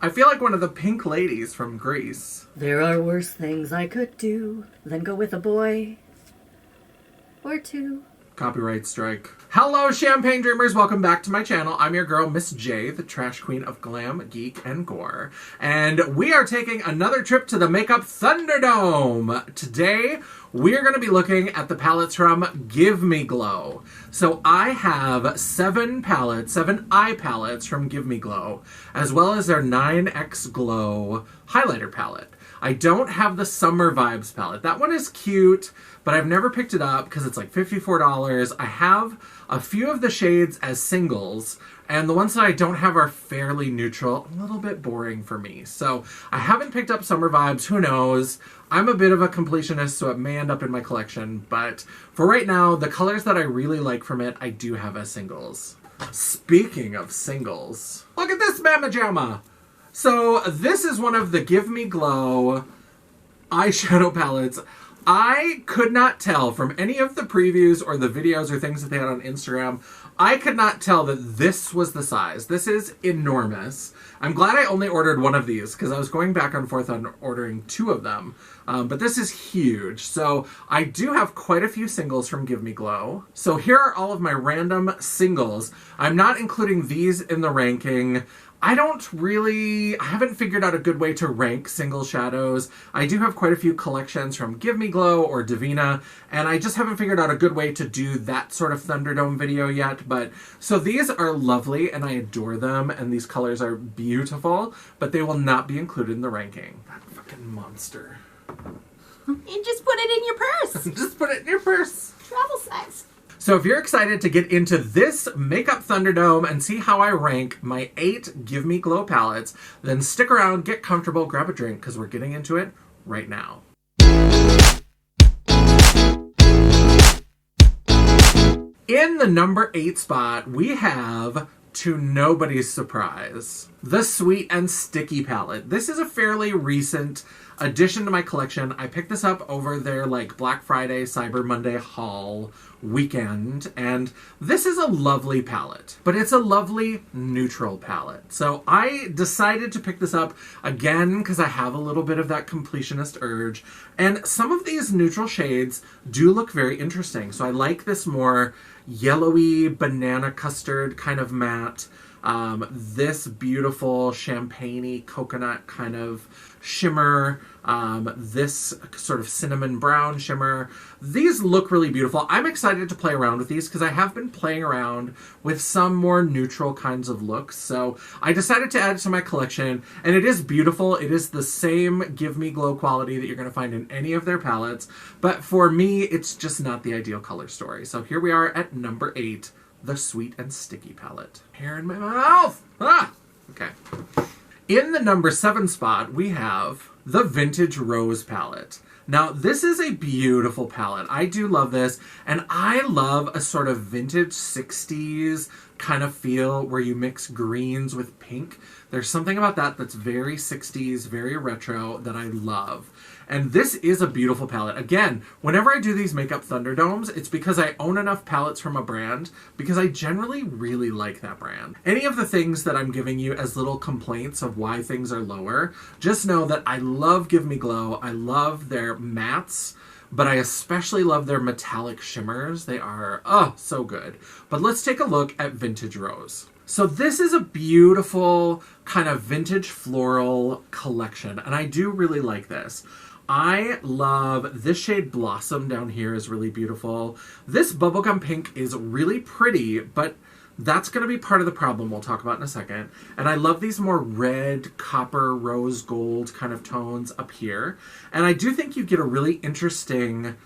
I feel like one of the pink ladies from Greece. There are worse things I could do than go with a boy or two. Copyright strike. Hello, Champagne Dreamers. Welcome back to my channel. I'm your girl, Miss Jaye, the trash queen of glam, geek, and gore. And we are taking another trip to the makeup Thunderdome. Today, we are going to be looking at the palettes from Give Me Glow. So I have 7 eye palettes from Give Me Glow, as well as their 9X Glow highlighter palette. I don't have the Summer Vibes palette. That one is cute, but I've never picked it up because it's like $54. I have a few of the shades as singles, and the ones that I don't have are fairly neutral, a little bit boring for me. So I haven't picked up Summer Vibes, who knows? I'm a bit of a completionist, so it may end up in my collection, but for right now, the colors that I really like from it, I do have as singles. Speaking of singles, look at this mamma jamma! So this is one of the Give Me Glow eyeshadow palettes. I could not tell from any of the previews or the videos or things that they had on Instagram, I could not tell that this was the size. This is enormous. I'm glad I only ordered one of these because I was going back and forth on ordering 2 of them. But this is huge. So I do have quite a few singles from Give Me Glow. So here are all of my random singles. I'm not including these in the ranking. I haven't figured out a good way to rank single shadows. I do have quite a few collections from Give Me Glow or Divina, and I just haven't figured out a good way to do that sort of Thunderdome video yet. But so these are lovely, and I adore them, and these colors are beautiful, but they will not be included in the ranking. That fucking monster. And just put it in your purse. Just put it in your purse. Travel size. So if you're excited to get into this makeup Thunderdome and see how I rank my 8 Give Me Glow palettes, then stick around, get comfortable, grab a drink, because we're getting into it right now. In the number 8 spot, we have, to nobody's surprise, the Sweet and Sticky palette. This is a fairly recent addition to my collection. I picked this up over their like Black Friday, Cyber Monday haul weekend, and this is a lovely palette, but it's a lovely neutral palette. So I decided to pick this up again because I have a little bit of that completionist urge, and some of these neutral shades do look very interesting. So I like this more yellowy banana custard kind of matte, this beautiful champagne-y coconut kind of shimmer, this sort of cinnamon brown shimmer. These look really beautiful. I'm excited to play around with these because I have been playing around with some more neutral kinds of looks. So I decided to add it to my collection, and it is beautiful. It is the same Give Me Glow quality that you're going to find in any of their palettes, but for me, it's just not the ideal color story. So here we are at number 8, the Sweet and Sticky palette. Hair in my mouth! Ah! Okay. In the number 7 spot, we have the Vintage Rose palette. Now, this is a beautiful palette. I do love this, and I love a sort of vintage 60s kind of feel where you mix greens with pink. There's something about that that's very 60s, very retro that I love. And this is a beautiful palette. Again, whenever I do these makeup Thunderdomes, it's because I own enough palettes from a brand because I generally really like that brand. Any of the things that I'm giving you as little complaints of why things are lower, just know that I love Give Me Glow. I love their mattes, but I especially love their metallic shimmers. They are, oh, so good. But let's take a look at Vintage Rose. So this is a beautiful kind of vintage floral collection, and I do really like this. I love this shade Blossom down here is really beautiful. This bubblegum pink is really pretty, but that's going to be part of the problem we'll talk about in a second. And I love these more red, copper, rose gold kind of tones up here. And I do think you get a really interesting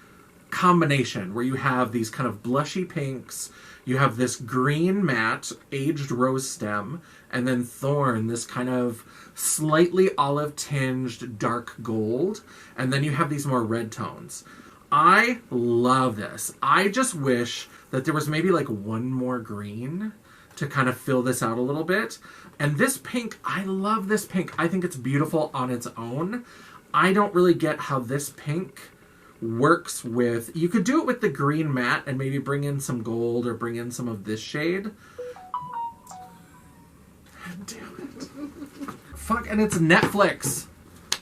combination where you have these kind of blushy pinks, you have this green matte aged rose stem, and then Thorn, this kind of slightly olive tinged dark gold, and then you have these more red tones. I love this. I just wish that there was maybe like one more green to kind of fill this out a little bit. And this pink, I love this pink. I think it's beautiful on its own. I don't really get how this pink works with, you could do it with the green matte and maybe bring in some gold or bring in some of this shade. Damn it. And it's Netflix.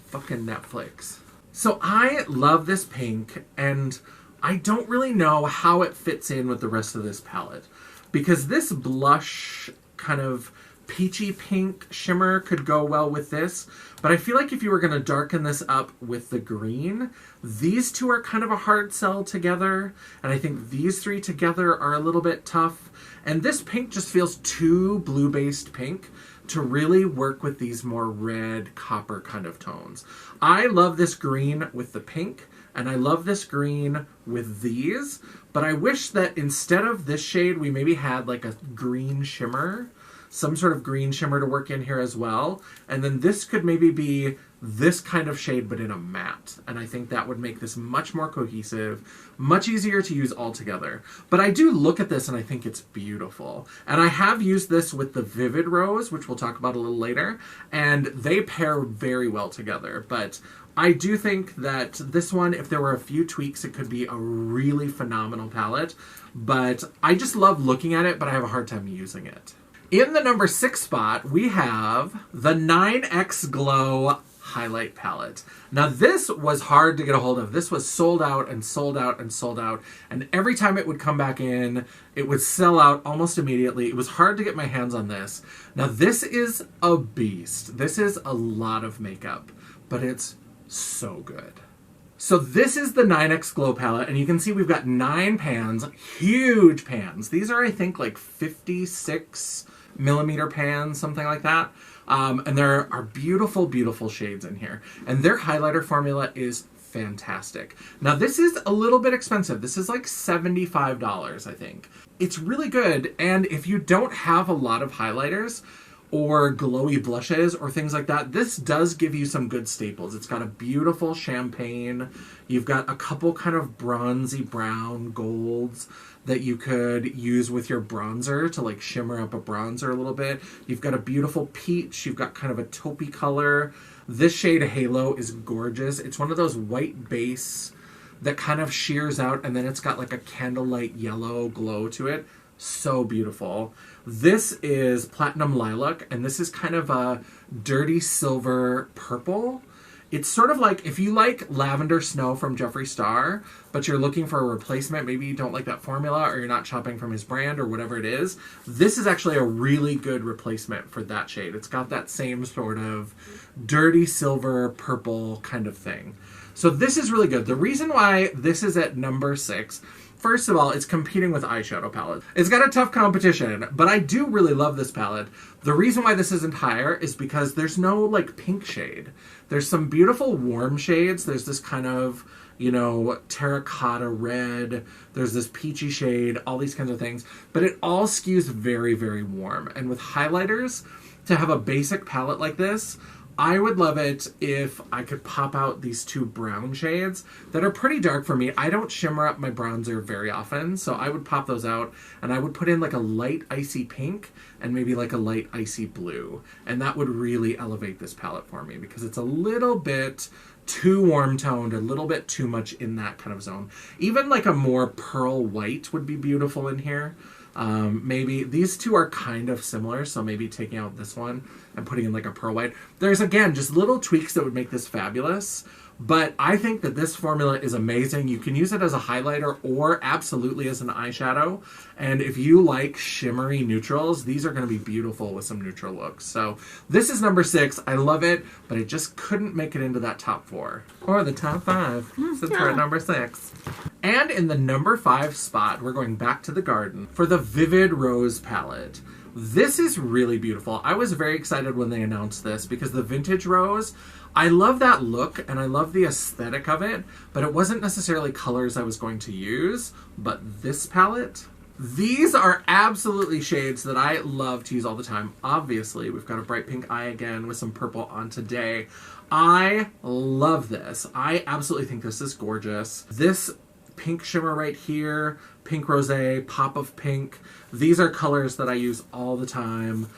Fucking Netflix. So I love this pink, and I don't really know how it fits in with the rest of this palette. Because this blush kind of peachy pink shimmer could go well with this. But I feel like if you were going to darken this up with the green, these two are kind of a hard sell together. And I think these three together are a little bit tough. And this pink just feels too blue-based pink to really work with these more red copper kind of tones. I love this green with the pink, and I love this green with these, but I wish that instead of this shade, we maybe had like a green shimmer, some sort of green shimmer to work in here as well. And then this could maybe be this kind of shade, but in a matte. And I think that would make this much more cohesive, much easier to use all together. But I do look at this and I think it's beautiful. And I have used this with the Vivid Rose, which we'll talk about a little later, and they pair very well together. But I do think that this one, if there were a few tweaks, it could be a really phenomenal palette. But I just love looking at it, but I have a hard time using it. In the number 6 spot, we have the 9X Glow Highlight Palette. Now, this was hard to get a hold of. This was sold out and sold out and sold out. And every time it would come back in, it would sell out almost immediately. It was hard to get my hands on this. Now, this is a beast. This is a lot of makeup, but it's so good. So this is the 9X Glow palette, and you can see we've got 9 pans, huge pans. These are, I think, like 56 millimeter pans, something like that. And there are beautiful, beautiful shades in here. And their highlighter formula is fantastic. Now, this is a little bit expensive. This is like $75, I think. It's really good, and if you don't have a lot of highlighters, or glowy blushes or things like that, this does give you some good staples. It's got a beautiful champagne. You've got a couple kind of bronzy brown golds that you could use with your bronzer to like shimmer up a bronzer a little bit. You've got a beautiful peach. You've got kind of a taupey color. This shade Halo is gorgeous. It's one of those white base that kind of shears out, and then it's got like a candlelight yellow glow to it. So beautiful. This is Platinum Lilac, and this is kind of a dirty silver purple. It's sort of like, if you like Lavender Snow from Jeffree Star, but you're looking for a replacement, maybe you don't like that formula, or you're not shopping from his brand, or whatever it is, this is actually a really good replacement for that shade. It's got that same sort of dirty silver purple kind of thing. So this is really good. The reason why this is at number 6, first of all, it's competing with eyeshadow palettes. It's got a tough competition, but I do really love this palette. The reason why this isn't higher is because there's no, like, pink shade. There's some beautiful warm shades. There's this kind of, you know, terracotta red. There's this peachy shade, all these kinds of things. But it all skews very, very warm. And with highlighters, to have a basic palette like this, I would love it if I could pop out these 2 brown shades that are pretty dark for me. I don't shimmer up my bronzer very often, so I would pop those out, and I would put in like a light icy pink and maybe like a light icy blue. And that would really elevate this palette for me because it's a little bit too warm toned, a little bit too much in that kind of zone. Even like a more pearl white would be beautiful in here. Maybe these 2 are kind of similar, so maybe taking out this one and putting in like a pearl white. There's, again, just little tweaks that would make this fabulous, but I think that this formula is amazing. You can use it as a highlighter or absolutely as an eyeshadow, and if you like shimmery neutrals, these are going to be beautiful with some neutral looks. So this is number 6. I love it, but it just couldn't make it into that top 4 or the top 5 since we're at number 6. And in the number 5 spot, we're going back to the garden for the Vivid Rose palette. This is really beautiful. I was very excited when they announced this because the vintage rose, I love that look and I love the aesthetic of it, but it wasn't necessarily colors I was going to use. But this palette, these are absolutely shades that I love to use all the time. Obviously, we've got a bright pink eye again with some purple on today. I love this. I absolutely think this is gorgeous. This pink shimmer right here, pink rosé, pop of pink. These are colors that I use all the time.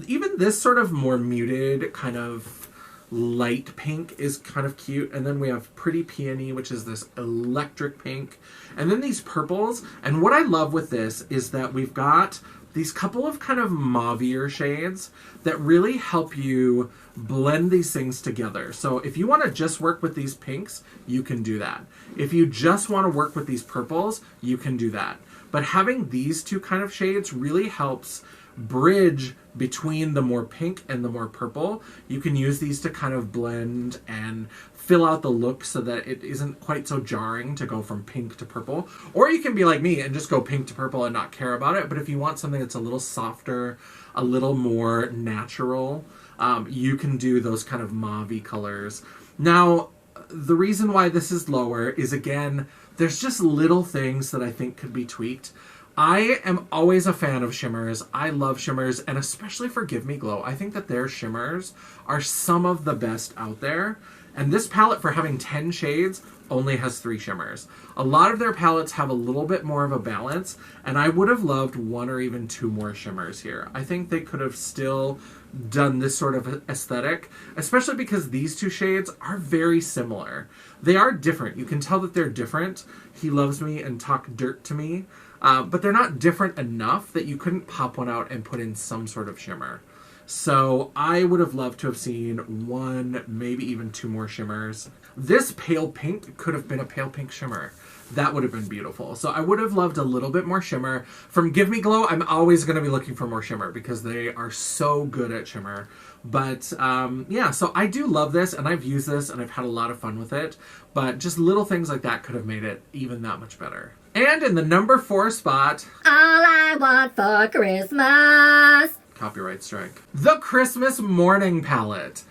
Even this sort of more muted kind of light pink is kind of cute. And then we have Pretty Peony, which is this electric pink. And then these purples. And what I love with this is that we've got these couple of kind of mauvier shades that really help you blend these things together. So if you want to just work with these pinks, you can do that. If you just want to work with these purples, you can do that. But having these two kind of shades really helps bridge between the more pink and the more purple. You can use these to kind of blend and fill out the look so that it isn't quite so jarring to go from pink to purple. Or you can be like me and just go pink to purple and not care about it. But if you want something that's a little softer, a little more natural, you can do those kind of mauve-y colors. Now, the reason why this is lower is, again, there's just little things that I think could be tweaked. I am always a fan of shimmers. I love shimmers, and especially for Give Me Glow. I think that their shimmers are some of the best out there. And this palette, for having 10 shades, only has 3 shimmers. A lot of their palettes have a little bit more of a balance, and I would have loved 1 or even 2 more shimmers here. I think they could have still done this sort of aesthetic, especially because these 2 shades are very similar. They are different. You can tell that they're different. He Loves Me and Talk Dirt to Me. But they're not different enough that you couldn't pop one out and put in some sort of shimmer. So I would have loved to have seen 1, maybe even 2 more shimmers. This pale pink could have been a pale pink shimmer. That would have been beautiful. So I would have loved a little bit more shimmer. From Give Me Glow, I'm always going to be looking for more shimmer because they are so good at shimmer. But yeah, so I do love this, and I've used this, and I've had a lot of fun with it. But just little things like that could have made it even that much better. And in the number 4 spot... All I want for Christmas. Copyright strike. The Christmas Morning Palette.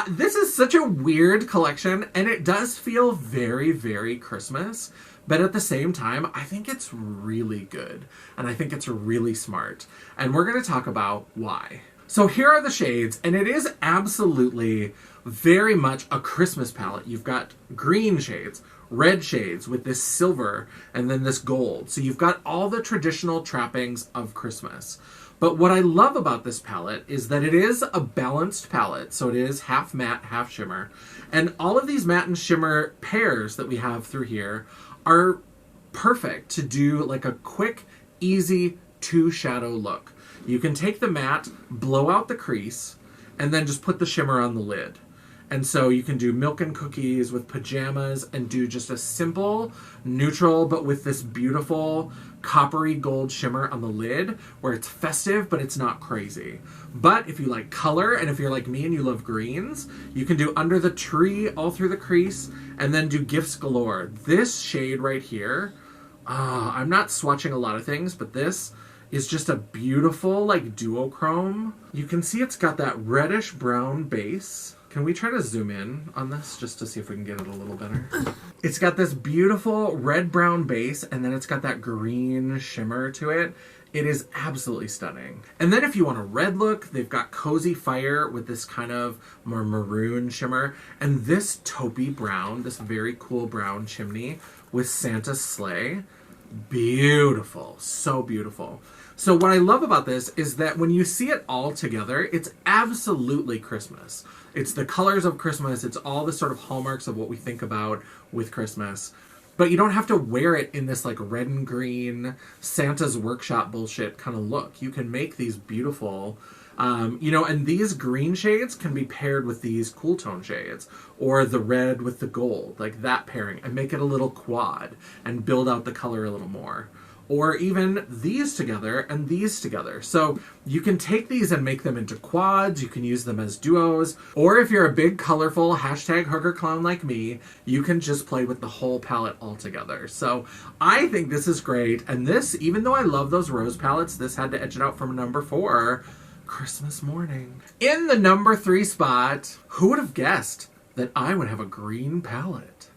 This is such a weird collection, and it does feel very, very Christmas. But at the same time, I think it's really good. And I think it's really smart. And we're going to talk about why. So here are the shades, and it is absolutely very much a Christmas palette. You've got green shades, red shades with this silver, and then this gold. So you've got all the traditional trappings of Christmas. But what I love about this palette is that it is a balanced palette. So it is half matte, half shimmer. And all of these matte and shimmer pairs that we have through here are perfect to do like a quick, easy 2 shadow look. You can take the matte, blow out the crease, and then just put the shimmer on the lid. And so you can do Milk and Cookies with pajamas and do just a simple neutral, but with this beautiful coppery gold shimmer on the lid where it's festive, but it's not crazy. But if you like color, and if you're like me and you love greens, you can do Under the Tree all through the crease and then do Gifts Galore. This shade right here, I'm not swatching a lot of things, but this is just a beautiful like duochrome. You can see it's got that reddish brown base. Can we try to zoom in on this just to see if we can get it a little better? It's got this beautiful red-brown base, and then it's got that green shimmer to it. It is absolutely stunning. And then if you want a red look, they've got Cozy Fire with this kind of more maroon shimmer, and this taupey brown, this very cool brown chimney with Santa's sleigh. Beautiful. So beautiful. So what I love about this is that when you see it all together, it's absolutely Christmas. It's the colors of Christmas. It's all the sort of hallmarks of what we think about with Christmas. But you don't have to wear it in this like red and green Santa's workshop bullshit kind of look. You can make these beautiful, and these green shades can be paired with these cool tone shades or the red with the gold, like that pairing, and make it a little quad and build out the color a little more. Or even these together and these together. So you can take these and make them into quads. You can use them as duos. Or if you're a big, colorful #hugger clown like me, you can just play with the whole palette all together. So I think this is great. And this, even though I love those rose palettes, this had to edge it out from number 4, Christmas Morning. In the number 3 spot, who would have guessed that I would have a green palette?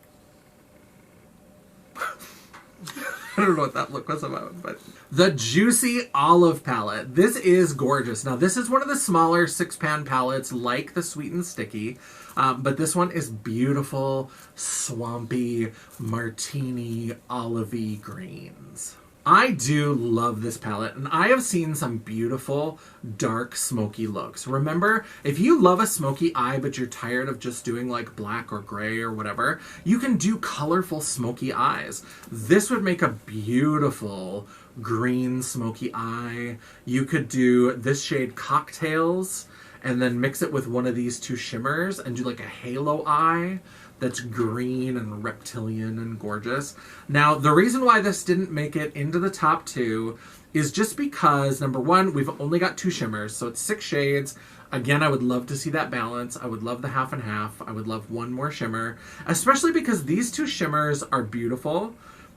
I don't know what that look was about, but... The Juicy Olive palette. This is gorgeous. Now, this is one of the smaller 6-pan palettes, like the Sweet and Sticky, but this one is beautiful, swampy, martini, olivey greens. I do love this palette, and I have seen some beautiful, dark, smoky looks. Remember, if you love a smoky eye, but you're tired of just doing like black or gray or whatever, you can do colorful, smoky eyes. This would make a beautiful green, smoky eye. You could do this shade Cocktails, and then mix it with one of these two shimmers and do like a halo eye that's green and reptilian and gorgeous. Now, the reason why this didn't make it into the top 2 is just because, number one, we've only got 2 shimmers, so it's 6 shades. Again, I would love to see that balance. I would love the half and half. I would love one more shimmer, especially because these 2 shimmers are beautiful,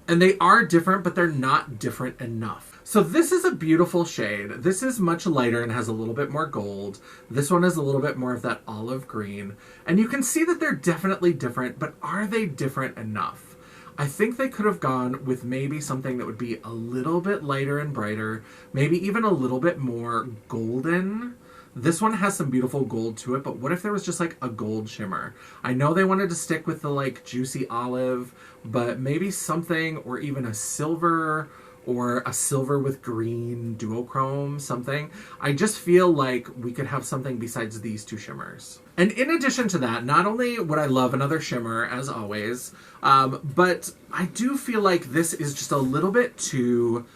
and they are different, but they're not different enough. So this is a beautiful shade. This is much lighter and has a little bit more gold. This one is a little bit more of that olive green. And you can see that they're definitely different, but are they different enough? I think they could have gone with maybe something that would be a little bit lighter and brighter, maybe even a little bit more golden. This one has some beautiful gold to it, but what if there was just like a gold shimmer? I know they wanted to stick with the like juicy olive, but maybe something, or even a silver, or a silver with green duochrome, something. I just feel like we could have something besides these 2 shimmers. And in addition to that, not only would I love another shimmer, as always, but I do feel like this is just a little bit too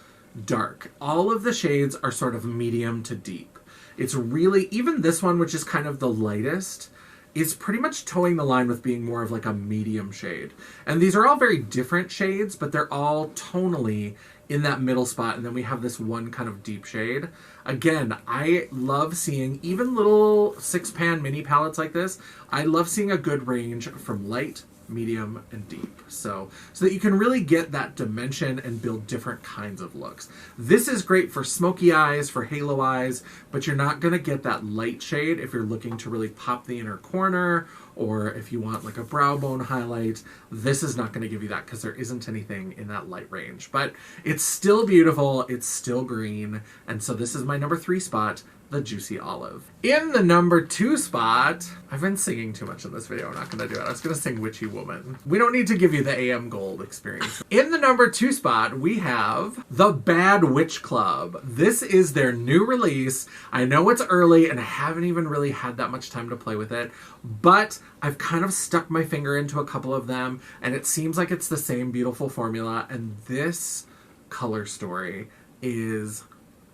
dark. All of the shades are sort of medium to deep. It's really, even this one, which is kind of the lightest, is pretty much towing the line with being more of like a medium shade. And these are all very different shades, but they're all tonally in that middle spot, and then we have this one kind of deep shade. Again, I love seeing even little 6-pan mini palettes like this. I love seeing a good range from light, medium, and deep. So that you can really get that dimension and build different kinds of looks. This is great for smoky eyes, for halo eyes, but you're not going to get that light shade if you're looking to really pop the inner corner, or if you want like a brow bone highlight. This is not going to give you that because there isn't anything in that light range. But it's still beautiful, it's still green, and so this is my number 3 spot, the Juicy Olive. In the number 2 spot, I've been singing too much in this video, I'm not going to do it. I was going to sing Witchy Woman. We don't need to give you the AM Gold experience. In the number 2 spot, we have the Bad Witch Club. This is their new release. I know it's early, and I haven't even really had that much time to play with it, but I've kind of stuck my finger into a couple of them, and it seems like it's the same beautiful formula, and this color story is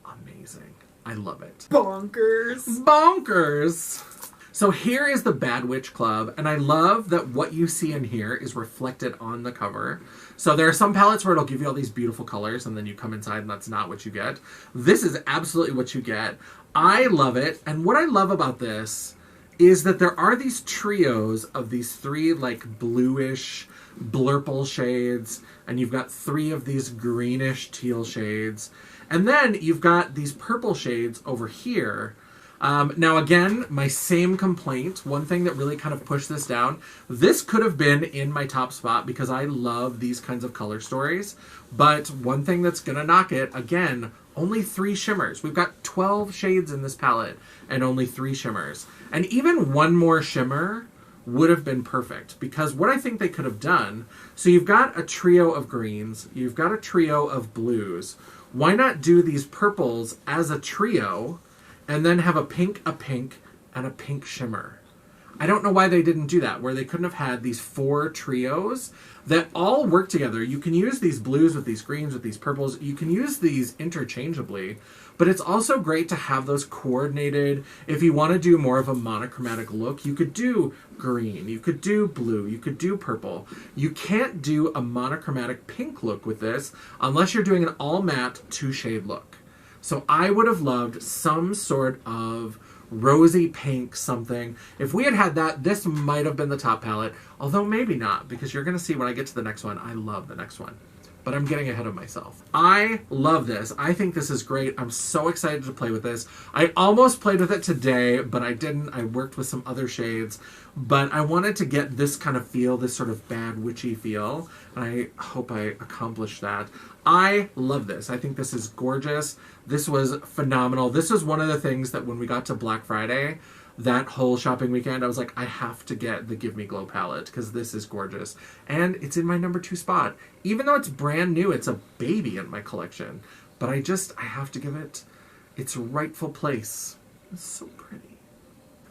amazing. I love it. Bonkers. Bonkers! So here is the Bad Witch Club, and I love that what you see in here is reflected on the cover. So there are some palettes where it'll give you all these beautiful colors, and then you come inside and that's not what you get. This is absolutely what you get. I love it, and what I love about this is that there are these trios of these 3 like bluish blurple shades, and you've got 3 of these greenish teal shades, and then you've got these purple shades over here. Now again, my same complaint, one thing that really kind of pushed this down, this could have been in my top spot because I love these kinds of color stories, but one thing that's gonna knock it, again, only 3 shimmers. We've got 12 shades in this palette and only 3 shimmers. And even one more shimmer would have been perfect, because what I think they could have done, so you've got a trio of greens, you've got a trio of blues. Why not do these purples as a trio and then have a pink, and a pink shimmer? I don't know why they didn't do that, where they couldn't have had these 4 trios that all work together. You can use these blues with these greens, with these purples. You can use these interchangeably, but it's also great to have those coordinated. If you want to do more of a monochromatic look, you could do green, you could do blue, you could do purple. You can't do a monochromatic pink look with this unless you're doing an all matte 2-shade look. So I would have loved some sort of rosy pink something. If we had had that, this might have been the top palette, although maybe not, because you're going to see when I get to the next one, I love the next one. But I'm getting ahead of myself. I love this. I think this is great. I'm so excited to play with this. I almost played with it today, but I didn't. I worked with some other shades, but I wanted to get this kind of feel, this sort of bad witchy feel, and I hope I accomplished that. I love this. I think this is gorgeous. This was phenomenal. This was one of the things that when we got to Black Friday, that whole shopping weekend, I was like, I have to get the Give Me Glow palette because this is gorgeous. And it's in my number 2 spot. Even though it's brand new, it's a baby in my collection. But I have to give it its rightful place. It's so pretty.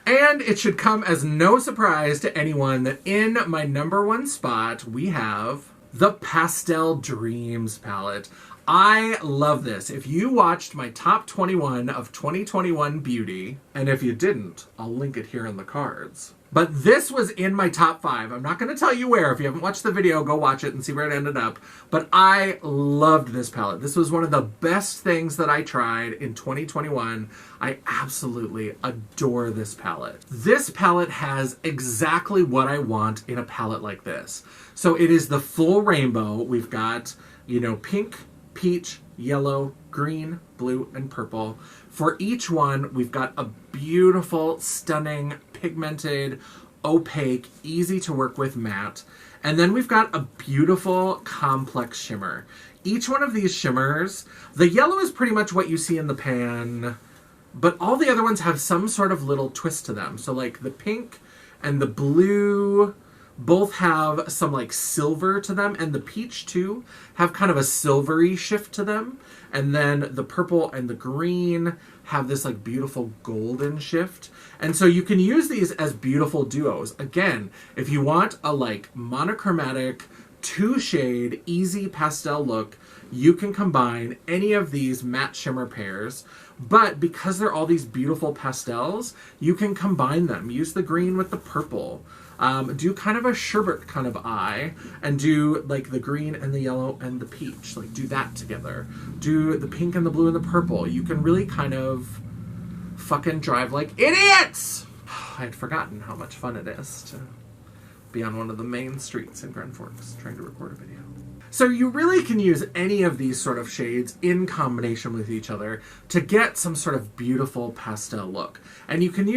And it should come as no surprise to anyone that in my number 1 spot, we have the Pastel Dreams palette. I love this. If you watched my top 21 of 2021 beauty, and if you didn't, I'll link it here in the cards. But this was in my top 5. I'm not going to tell you where. If you haven't watched the video, go watch it and see where it ended up. But I loved this palette. This was one of the best things that I tried in 2021. I absolutely adore this palette. This palette has exactly what I want in a palette like this. So it is the full rainbow. We've got, pink, peach, yellow, green, blue, and purple. For each one, we've got a beautiful, stunning, pigmented, opaque, easy to work with matte. And then we've got a beautiful, complex shimmer. Each one of these shimmers, the yellow is pretty much what you see in the pan, but all the other ones have some sort of little twist to them. So like the pink and the blue both have some like silver to them, and the peach too have kind of a silvery shift to them. And then the purple and the green have this like beautiful golden shift. And so you can use these as beautiful duos. Again, if you want a like monochromatic 2-shade easy pastel look, you can combine any of these matte shimmer pairs. But because they're all these beautiful pastels, you can combine them. Use the green with the purple. Do kind of a sherbet kind of eye, and do like the green and the yellow and the peach. Like do that together. Do the pink and the blue and the purple. You can really kind of fucking drive like idiots! I had forgotten how much fun it is to be on one of the main streets in Grand Forks trying to record a video. So you really can use any of these sort of shades in combination with each other to get some sort of beautiful pastel look. And you can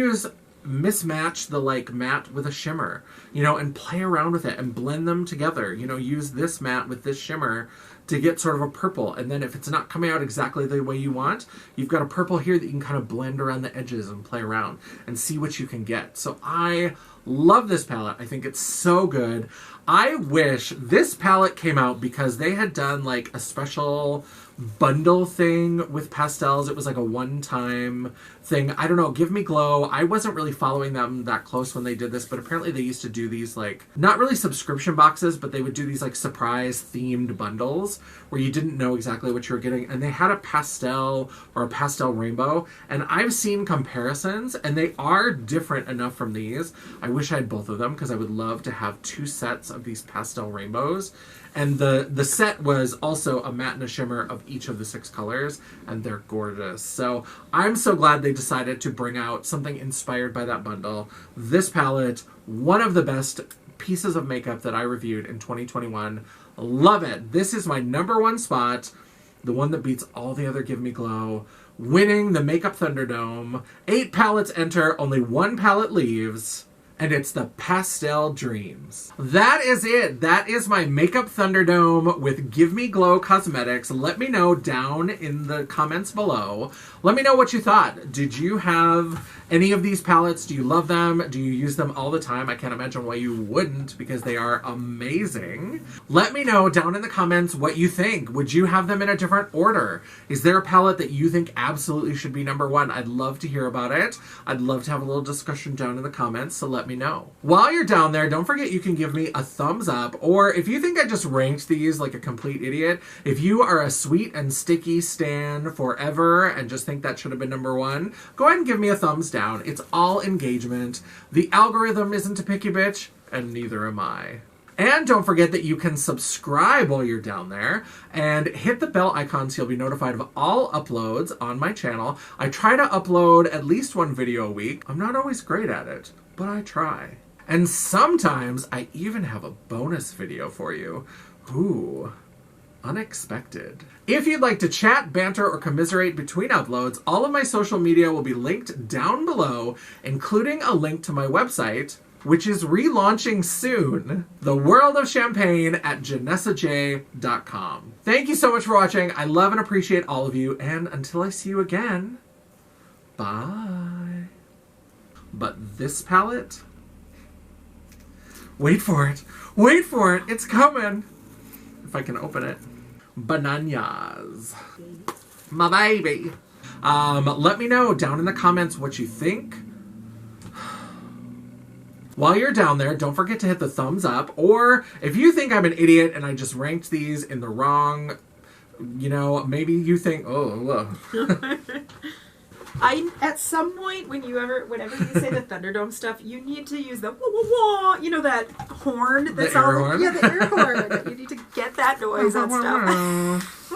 mismatch the like matte with a shimmer, and play around with it and blend them together. Use this matte with this shimmer to get sort of a purple. And then if it's not coming out exactly the way you want, you've got a purple here that you can kind of blend around the edges and play around and see what you can get. So I love this palette. I think it's so good. I wish this palette came out because they had done like a special bundle thing with pastels. It was like a one-time thing. I don't know, Give Me Glow. I wasn't really following them that close when they did this, but apparently they used to do these like, not really subscription boxes, but they would do these like surprise themed bundles where you didn't know exactly what you were getting. And they had a pastel or a pastel rainbow. And I've seen comparisons and they are different enough from these. I wish I had both of them because I would love to have 2 sets of these pastel rainbows. And the set was also a matte and a shimmer of each of the 6 colors, and they're gorgeous. So I'm so glad they decided to bring out something inspired by that bundle. This palette, one of the best pieces of makeup that I reviewed in 2021. Love it. This is my number 1 spot, the one that beats all the other Give Me Glow, winning the Makeup Thunderdome. 8 palettes enter, only 1 palette leaves. And it's the Pastel Dreams. That is it. That is my Makeup Thunderdome with Give Me Glow Cosmetics. Let me know down in the comments below. Let me know what you thought. Did you have any of these palettes? Do you love them? Do you use them all the time? I can't imagine why you wouldn't because they are amazing. Let me know down in the comments what you think. Would you have them in a different order? Is there a palette that you think absolutely should be number 1? I'd love to hear about it. I'd love to have a little discussion down in the comments, so let me know. While you're down there, don't forget you can give me a thumbs up, or if you think I just ranked these like a complete idiot, if you are a sweet and sticky stan forever and just think that should have been number 1, go ahead and give me a thumbs down. It's all engagement. The algorithm isn't a picky bitch, and neither am I. And don't forget that you can subscribe while you're down there and hit the bell icon so you'll be notified of all uploads on my channel. I try to upload at least 1 video a week. I'm not always great at it, but I try. And sometimes I even have a bonus video for you. Ooh, unexpected. If you'd like to chat, banter, or commiserate between uploads, all of my social media will be linked down below, including a link to my website, which is relaunching soon, The World of Champagne at JanessaJaye.com. Thank you so much for watching. I love and appreciate all of you, and until I see you again, bye. But this palette... Wait for it. Wait for it. It's coming. If I can open it. Bananas. My baby. Let me know down in the comments what you think. While you're down there, don't forget to hit the thumbs up. Or if you think I'm an idiot and I just ranked these in the wrong, you know, maybe you think, oh, At some point, whenever you say the Thunderdome stuff, you need to use the wah, wah, wah, you know, that horn. That's the air horn? Yeah, the air horn. You need to get that noise on stuff.